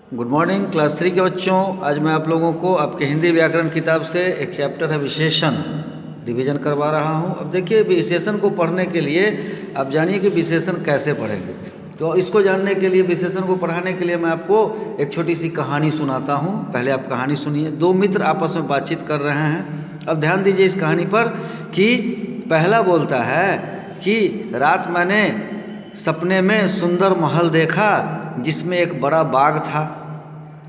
Good morning class 3 के बच्चों। आज मैं आप लोगों को आपके हिंदी व्याकरण किताब से एक चैप्टर है विशेषण रिवीजन करवा रहा हूं। अब देखिए, विशेषण को पढ़ने के लिए आप जानिए कि विशेषण कैसे पढ़ेंगे। तो इसको जानने के लिए, विशेषण को पढ़ाने के लिए मैं आपको एक छोटी सी कहानी सुनाता हूं। पहले आप कहानी सुनिए। दो मित्र आपस में बातचीत कर रहे हैं। अब ध्यान दीजिए इस कहानी पर कि पहला बोलता है कि रात मैंने सपने में सुंदर महल देखा जिसमें एक बड़ा बाग था।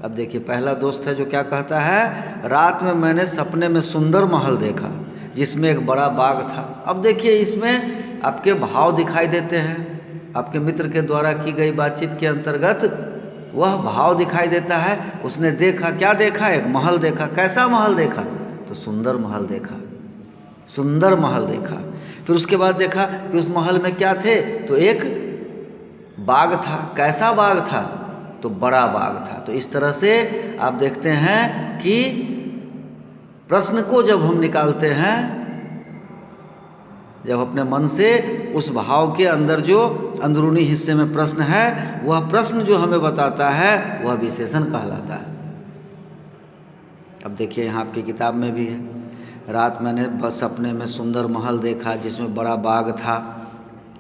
अब देखिए, पहला दोस्त है जो क्या कहता है, रात में मैंने सपने में सुंदर महल देखा जिसमें एक बड़ा बाग था। अब देखिए, इसमें आपके भाव दिखाई देते हैं। आपके मित्र के द्वारा की गई बातचीत के अंतर्गत वह भाव दिखाई देता है। उसने देखा, क्या देखा? एक महल देखा। कैसा महल देखा? तो सुंदर महल देखा। सुंदर महल देखा। फिर उसके बाद देखा कि उस महल में क्या थे? तो एक बाग था। कैसा बाग था? तो बड़ा बाग था। तो इस तरह से आप देखते हैं कि प्रश्न को जब हम निकालते हैं, जब अपने मन से उस भाव के अंदर जो अंदरूनी हिस्से में प्रश्न है, वह प्रश्न जो हमें बताता है वह विशेषण कहलाता है। अब देखिए, यहाँ आपकी किताब में भी है, रात मैंने बस सपने में सुंदर महल देखा जिसमें बड़ा बाग था।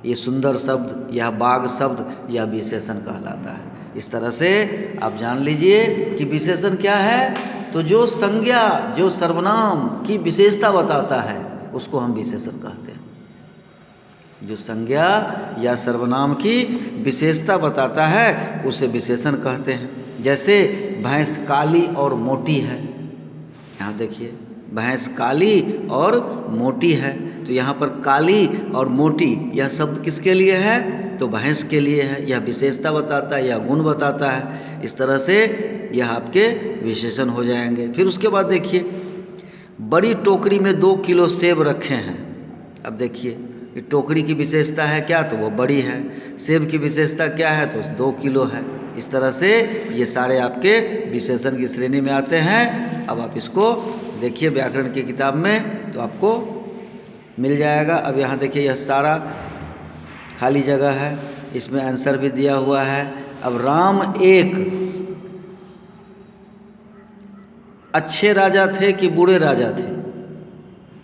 ये सुंदर शब्द, यह बाग शब्द, यह विशेषण कहलाता है। इस तरह से आप जान लीजिए कि विशेषण क्या है। तो जो संज्ञा, जो सर्वनाम की विशेषता बताता है उसको हम विशेषण कहते हैं। जो संज्ञा या सर्वनाम की विशेषता बताता है उसे विशेषण कहते हैं। जैसे भैंस काली और मोटी है। यहाँ देखिए, भैंस काली और मोटी है। तो यहाँ पर काली और मोटी यह शब्द किसके लिए है? तो भैंस के लिए है। यह विशेषता बताता है, यह गुण बताता है। इस तरह से यह आपके विशेषण हो जाएंगे। फिर उसके बाद देखिए, बड़ी टोकरी में 2 किलो सेब रखे हैं। अब देखिए, ये टोकरी की विशेषता है क्या? तो वो बड़ी है। सेब की विशेषता क्या है? तो 2 किलो है। इस तरह से ये सारे आपके विशेषण की श्रेणी में आते हैं। अब आप इसको देखिए व्याकरण की किताब में, तो आपको मिल जाएगा। अब यहाँ देखिए, यह सारा खाली जगह है, इसमें आंसर भी दिया हुआ है। अब राम एक अच्छे राजा थे कि बुरे राजा थे?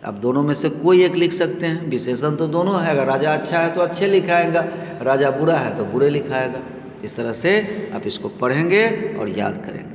अब दोनों में से कोई एक लिख सकते हैं। विशेषण तो दोनों है। अगर राजा अच्छा है तो अच्छे लिखाएगा, राजा बुरा है तो बुरे लिखाएगा। इस तरह से आप इसको पढ़ेंगे और याद करेंगे।